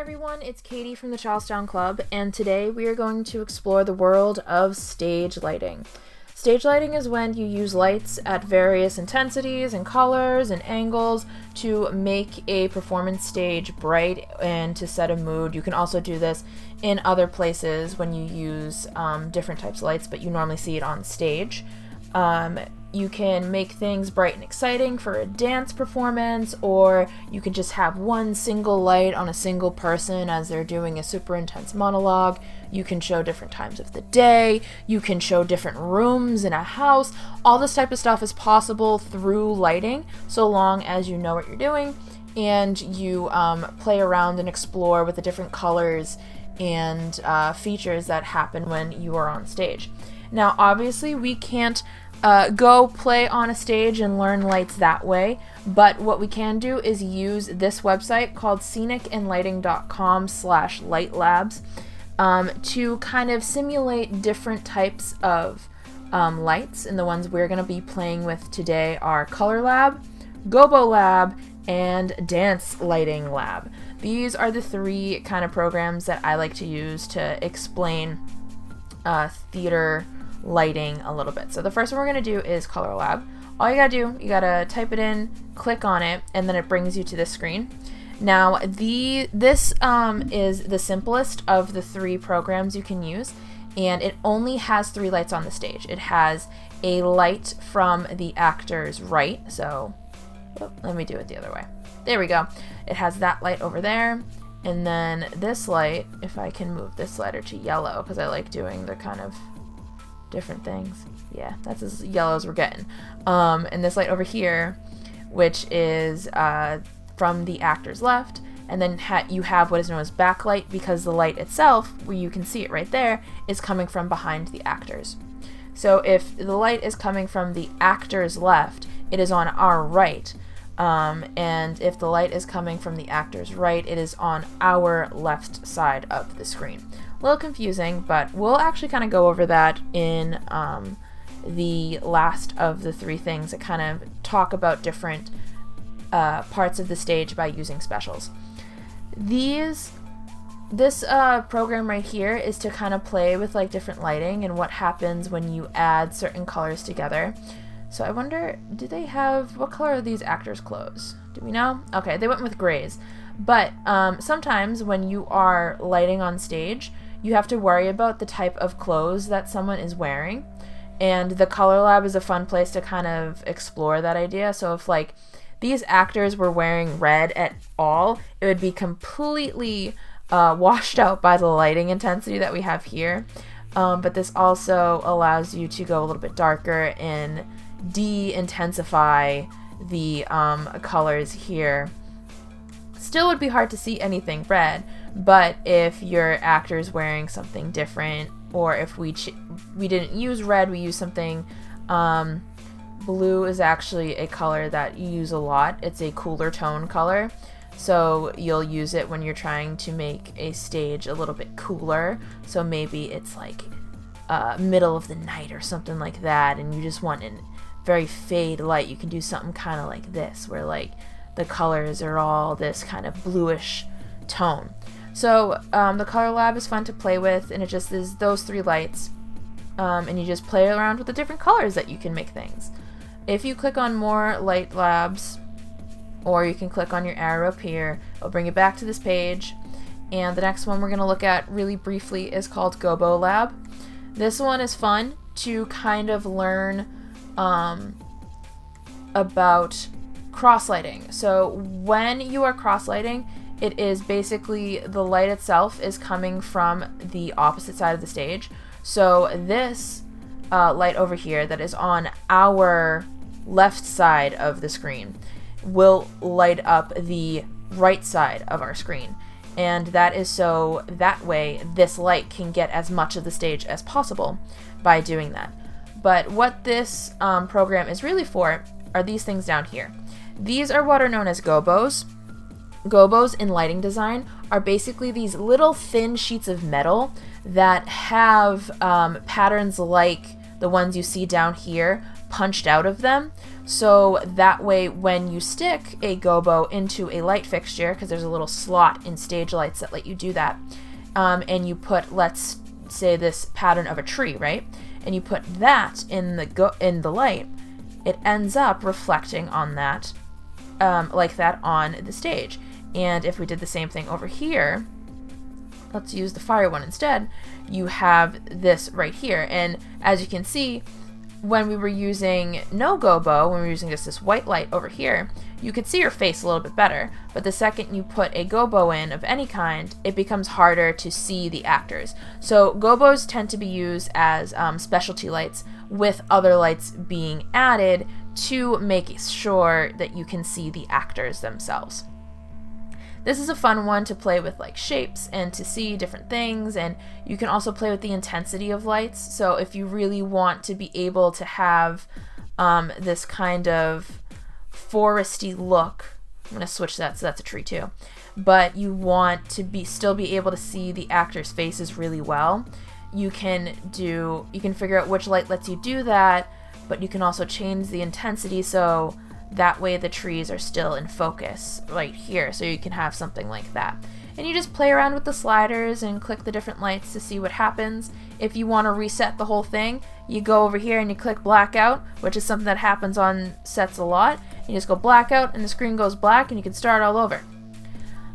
Hi everyone, it's Katie from the Charlestown Club, and today we are going to explore the world of stage lighting. Stage lighting is when you use lights at various intensities and colors and angles to make a performance stage bright and to set a mood. You can also do this in other places when you use different types of lights, but you normally see it on stage. You can make things bright and exciting for a dance performance, or you can just have one single light on a single person as they're doing a super intense monologue. You can show different times of the day. You can show different rooms in a house. All this type of stuff is possible through lighting, so long as you know what you're doing and you play around and explore with the different colors and features that happen when you are on stage. Now, obviously, we can't go play on a stage and learn lights that way, but what we can do is use this website called scenicandlighting.com/lightlabs to kind of simulate different types of lights, and the ones we're going to be playing with today are Color Lab, Gobo Lab, and Dance Lighting Lab. These are the three kind of programs that I like to use to explain theater lighting a little bit. So the first one we're going to do is Color Lab. All you gotta do, you gotta type it in, click on it, and then it brings you to this screen. Now this is the simplest of the three programs you can use, and it only has three lights on the stage. It has a light from the actor's right, so let me do it the other way. There we go. It has that light over there, and then this light, if I can move this slider to yellow, because I like doing the kind of different things. Yeah, that's as yellow as we're getting. And this light over here, which is from the actor's left, and then you have what is known as backlight, because the light itself, where you can see it right there, is coming from behind the actors. So if the light is coming from the actor's left, it is on our right. And if the light is coming from the actor's right, it is on our left side of the screen. A little confusing, but we'll actually kind of go over that in the last of the three things that kind of talk about different parts of the stage by using specials. This program right here is to kind of play with like different lighting and what happens when you add certain colors together. So I wonder, what color are these actors' clothes? Do we know? Okay, they went with grays. But sometimes when you are lighting on stage, you have to worry about the type of clothes that someone is wearing. And the Color Lab is a fun place to kind of explore that idea. So if like these actors were wearing red at all, it would be completely washed out by the lighting intensity that we have here. But this also allows you to go a little bit darker and de-intensify the colors here. Still would be hard to see anything red, but if your actor's wearing something different, or if we didn't use red, we use something, blue is actually a color that you use a lot. It's a cooler tone color, so you'll use it when you're trying to make a stage a little bit cooler. So maybe it's like middle of the night or something like that, and you just want a very fade light. You can do something kind of like this, where like the colors are all this kind of bluish tone. So the Color Lab is fun to play with, and it just is those three lights, and you just play around with the different colors that you can make things. If you click on more light labs, or you can click on your arrow up here, it'll bring you back to this page. And the next one we're going to look at really briefly is called Gobo Lab. This one is fun to kind of learn about cross-lighting. So when you are cross-lighting, it is basically the light itself is coming from the opposite side of the stage. So this light over here that is on our left side of the screen will light up the right side of our screen. And that is so that way this light can get as much of the stage as possible by doing that. But what this program is really for are these things down here. These are what are known as gobos. Gobos in lighting design are basically these little thin sheets of metal that have patterns like the ones you see down here, punched out of them. So that way when you stick a gobo into a light fixture, because there's a little slot in stage lights that let you do that, and you put, let's say, this pattern of a tree, right? And you put that in the light, it ends up reflecting on that, like that on the stage. And if we did the same thing over here, let's use the fire one instead, you have this right here. And as you can see, when we were using no gobo, when we were using just this white light over here, you could see your face a little bit better. But the second you put a gobo in of any kind, it becomes harder to see the actors. So gobos tend to be used as specialty lights, with other lights being added to make sure that you can see the actors themselves. This is a fun one to play with, like shapes and to see different things, and you can also play with the intensity of lights. So if you really want to be able to have this kind of foresty look, I'm going to switch that so that's a tree too, but you want to still be able to see the actors' faces really well, you can figure out which light lets you do that, but you can also change the intensity so that way the trees are still in focus right here, so you can have something like that. And you just play around with the sliders and click the different lights to see what happens. If you want to reset the whole thing, you go over here and you click blackout, which is something that happens on sets a lot. You just go blackout and the screen goes black and you can start all over.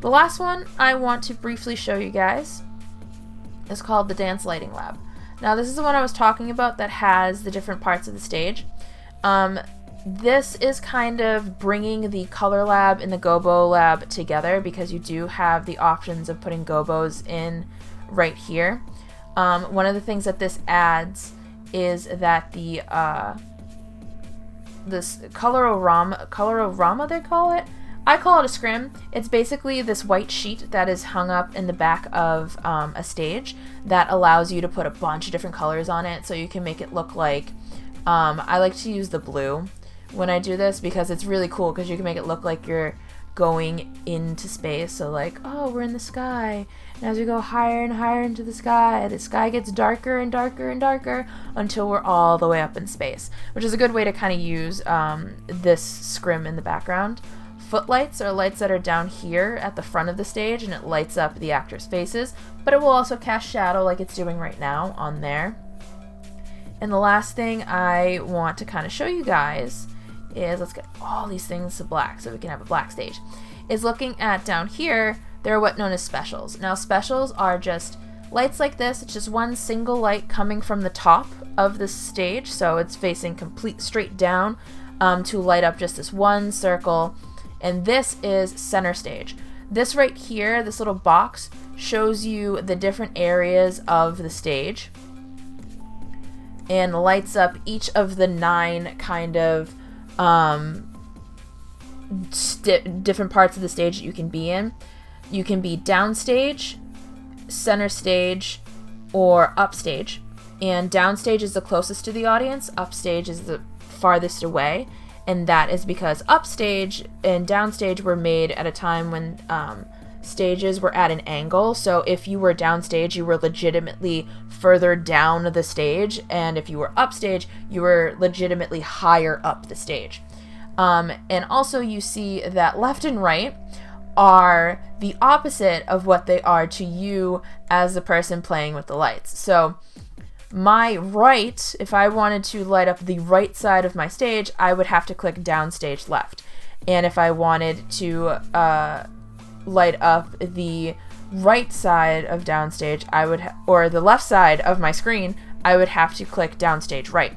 The last one I want to briefly show you guys is called the Dance Lighting Lab. Now this is the one I was talking about that has the different parts of the stage. This is kind of bringing the Color Lab and the Gobo Lab together, because you do have the options of putting gobos in right here. One of the things that this adds is that the this colororama they call it. I call it a scrim. It's basically this white sheet that is hung up in the back of a stage that allows you to put a bunch of different colors on it, so you can make it look like, I like to use the blue when I do this because it's really cool, because you can make it look like you're going into space. So like, oh, we're in the sky, and as we go higher and higher into the sky gets darker and darker and darker until we're all the way up in space, which is a good way to kind of use this scrim in the background. Footlights are lights that are down here at the front of the stage, and it lights up the actors' faces, but it will also cast shadow like it's doing right now on there. And the last thing I want to kind of show you guys is, let's get all these things to black so we can have a black stage, is looking at down here, there are what known as specials. Now specials are just lights like this. It's just one single light coming from the top of the stage, so it's facing complete straight down to light up just this one circle, and this is center stage. This right here, this little box, shows you the different areas of the stage and lights up each of the 9 kind of different parts of the stage that you can be in. You can be downstage, center stage, or upstage. And downstage is the closest to the audience, upstage is the farthest away, and that is because upstage and downstage were made at a time when stages were at an angle. So if you were downstage, you were legitimately further down the stage, and if you were upstage, you were legitimately higher up the stage. And also you see that left and right are the opposite of what they are to you as the person playing with the lights. So my right, if I wanted to light up the right side of my stage, I would have to click downstage left. And if I wanted to light up the right side of downstage, I would or the left side of my screen, I would have to click downstage right.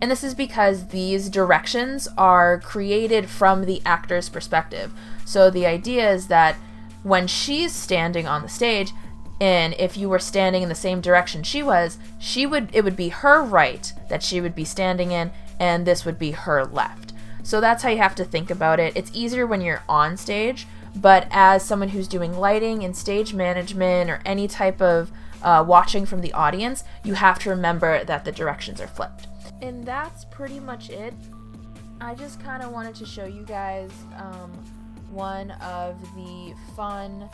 And this is because these directions are created from the actor's perspective. So the idea is that when she's standing on the stage, and if you were standing in the same direction she was, it would be her right that she would be standing in, and this would be her left. So that's how you have to think about it. It's easier when you're on stage, but as someone who's doing lighting and stage management or any type of watching from the audience, you have to remember that the directions are flipped. And that's pretty much it. I just kind of wanted to show you guys one of the fun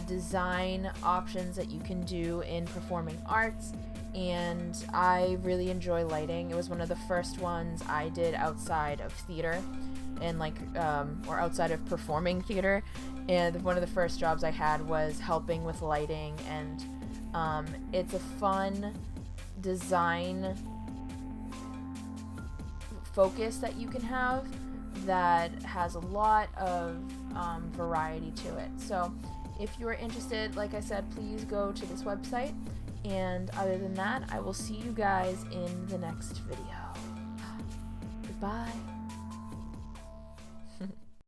design options that you can do in performing arts, and I really enjoy lighting. It was one of the first ones I did outside of theater and or outside of performing theater, and one of the first jobs I had was helping with lighting, and it's a fun design focus that you can have that has a lot of variety to it. So if you are interested, like I said, please go to this website, and other than that, I will see you guys in the next video. Goodbye.